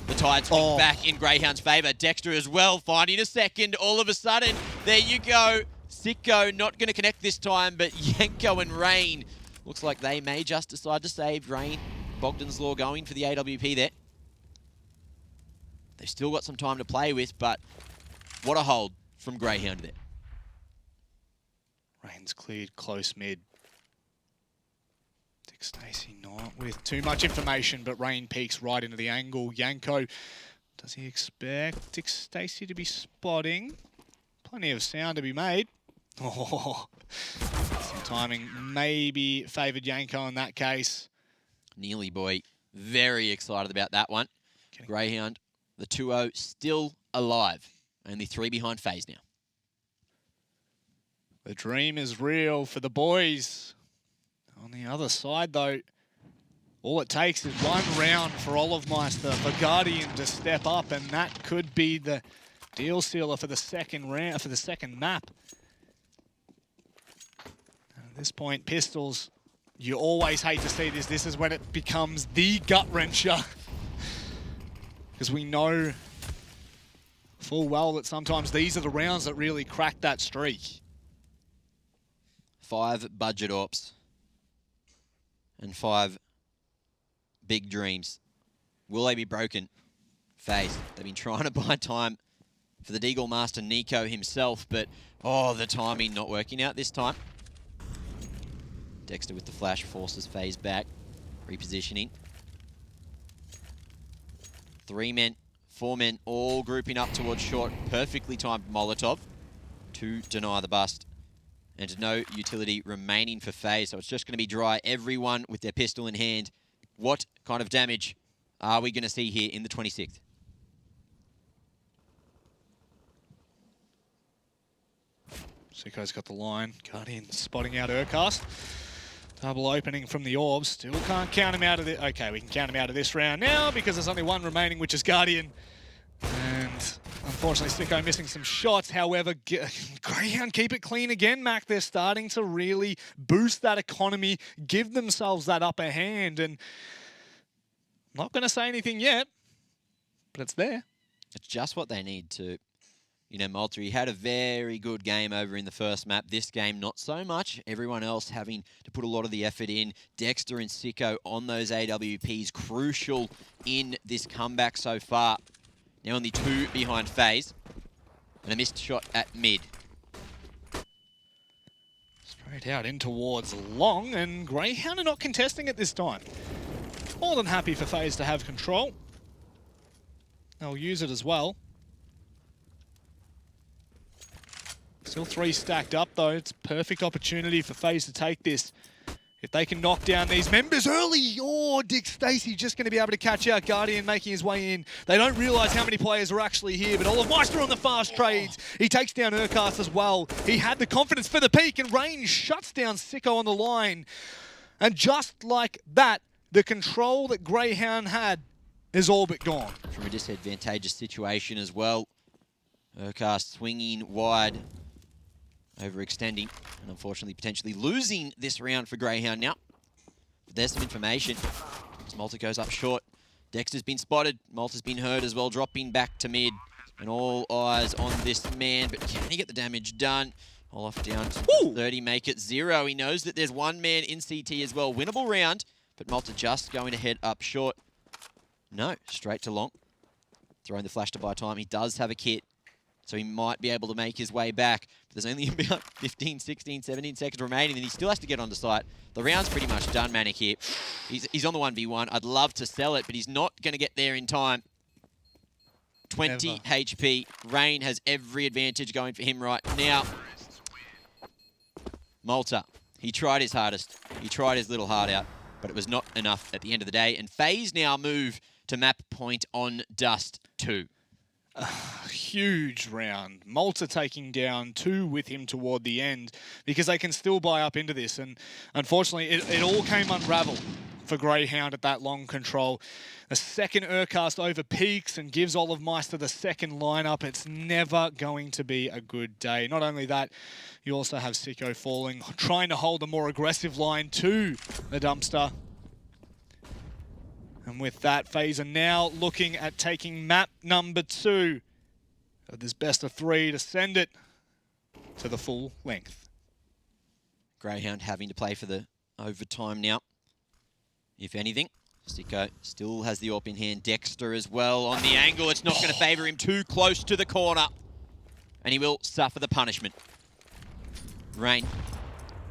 the tide swings back in Greyhound's favour. Dexter as well, finding a second. All of a sudden, there you go. Sicko not going to connect this time, but Yanko and Rain, looks like they may just decide to save Rain. Bogdan's Law going for the AWP there. They've still got some time to play with, but what a hold from Grayhound there. Rain's cleared close mid. Dick Stacey not with too much information, but Rain peeks right into the angle. Yanko, does he expect Dick Stacey to be spotting? Plenty of sound to be made. Oh, some timing maybe favoured Yanko in that case. Neely boy, very excited about that one. Okay. Grayhound, the 2-0 still alive. Only 3 behind FaZe now. The dream is real for the boys. On the other side, though, all it takes is one round for Olofmeister, for Guardian to step up, and that could be the deal sealer for the second round, for the second map. At this point, Pistols, you always hate to see this. This is when it becomes the gut wrencher. Because we know full well that sometimes these are the rounds that really crack that streak. 5 budget ops and 5 big dreams. Will they be broken? FaZe, they've been trying to buy time for the Deagle Master Nico himself, but oh, the timing not working out this time. Dexter with the flash forces FaZe back, repositioning. 3 men, 4 men, all grouping up towards short. Perfectly timed Molotov to deny the bust. And no utility remaining for FaZe, so it's just going to be dry. Everyone with their pistol in hand. What kind of damage are we going to see here in the 26th? Sicko's got the line. Guardian spotting out Urcast. Double opening from the orbs. Still can't count him out of the... Okay, we can count him out of this round now because there's only one remaining, which is Guardian. And unfortunately, Sicko missing some shots. However, Grayhound keep it clean again, Mac. They're starting to really boost that economy, give themselves that upper hand. And I'm not going to say anything yet, but it's there. It's just what they need to... You know, Malta, he had a very good game over in the first map. This game, not so much. Everyone else having to put a lot of the effort in. Dexter and Sicko on those AWPs, crucial in this comeback so far. Now only 2 behind FaZe. And a missed shot at mid. Straight out in towards long, and Grayhound are not contesting it this time. More than happy for FaZe to have control. They'll use it as well. Still 3 stacked up, though. It's a perfect opportunity for FaZe to take this. If they can knock down these members early, oh, Dick Stacey just going to be able to catch out Guardian making his way in. They don't realise how many players are actually here, but Olofmeister on the fast trades. He takes down Urcast as well. He had the confidence for the peak, and Rain shuts down Sicko on the line. And just like that, the control that Grayhound had is all but gone. From a disadvantageous situation as well. Urcast swinging wide. Overextending, and unfortunately potentially losing this round for Grayhound now. But there's some information. As Malta goes up short. Dexter's been spotted. Malta's been heard as well, dropping back to mid. And all eyes on this man, but can he get the damage done? Olaf down to 30, make it 0. He knows that there's 1 man in CT as well. Winnable round, but Malta just going to head up short. No, straight to long. Throwing the flash to buy time. He does have a kit. so he might be able to make his way back. But there's only about 15, 16, 17 seconds remaining, and he still has to get onto site. The round's pretty much done, Manic here. He's on the 1v1. I'd love to sell it, but he's not going to get there in time. 20 Never. HP. Rain has every advantage going for him right now. Malta, he tried his hardest. He tried his little heart out, but it was not enough at the end of the day. And FaZe now move to map point on Dust2. Huge round. Malta taking down 2 with him toward the end because they can still buy up into this. And unfortunately, it all came unraveled for Grayhound at that long control. A second Urcast over peaks and gives Olive Meister the second lineup. It's never going to be a good day. Not only that, you also have Sicko falling, trying to hold a more aggressive line to the dumpster. And with that, FaZe are now looking at taking map number 2 of this best of 3 to send it to the full length. Grayhound having to play for the overtime now. If anything, Sicko still has the AWP in hand. Dexter as well on the angle. It's not going to favour him too close to the corner. And he will suffer the punishment. Rain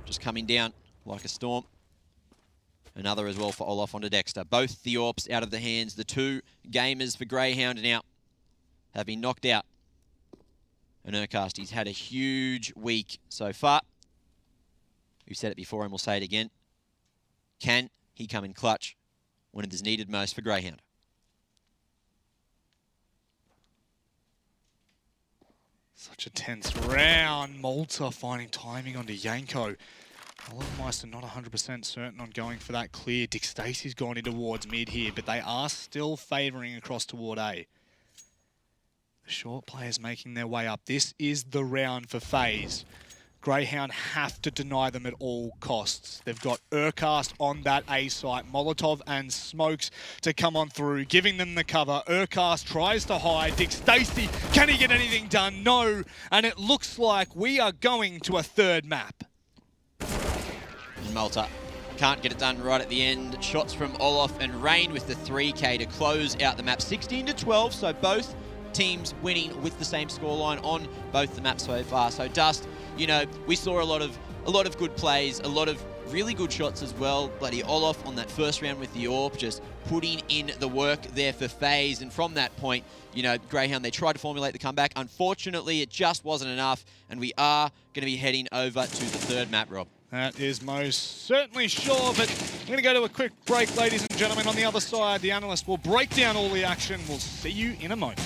just coming down like a storm. Another as well for Olaf onto Dexter. Both the AWPs out of the hands. The 2 gamers for Grayhound now have been knocked out. And Urcast, he's had a huge week so far. We've said it before and we'll say it again. Can he come in clutch when it is needed most for Grayhound? Such a tense round. Malta finding timing onto Yanko. Olive Meister not 100% certain on going for that clear. Dick Stacey's gone in towards mid here, but they are still favouring across toward A. The short players making their way up. This is the round for FaZe. Grayhound have to deny them at all costs. They've got Urcast on that A site, Molotov and Smokes to come on through, giving them the cover. Urcast tries to hide. Dick Stacey, can he get anything done? No. And it looks like we are going to a third map. Malta can't get it done right at the end. Shots from Olaf and Rain with the 3K to close out the map. 16-12, so both teams winning with the same scoreline on both the maps so far. So Dust, you know, we saw a lot of good plays, a lot of really good shots as well. Bloody Olaf on that first round with the AWP, just putting in the work there for FaZe. And from that point, you know, Grayhound, they tried to formulate the comeback. Unfortunately, it just wasn't enough. And we are going to be heading over to the third map, Rob. That is most certainly sure, but we're going to go to a quick break, ladies and gentlemen. On the other side, the analyst will break down all the action. We'll see you in a moment.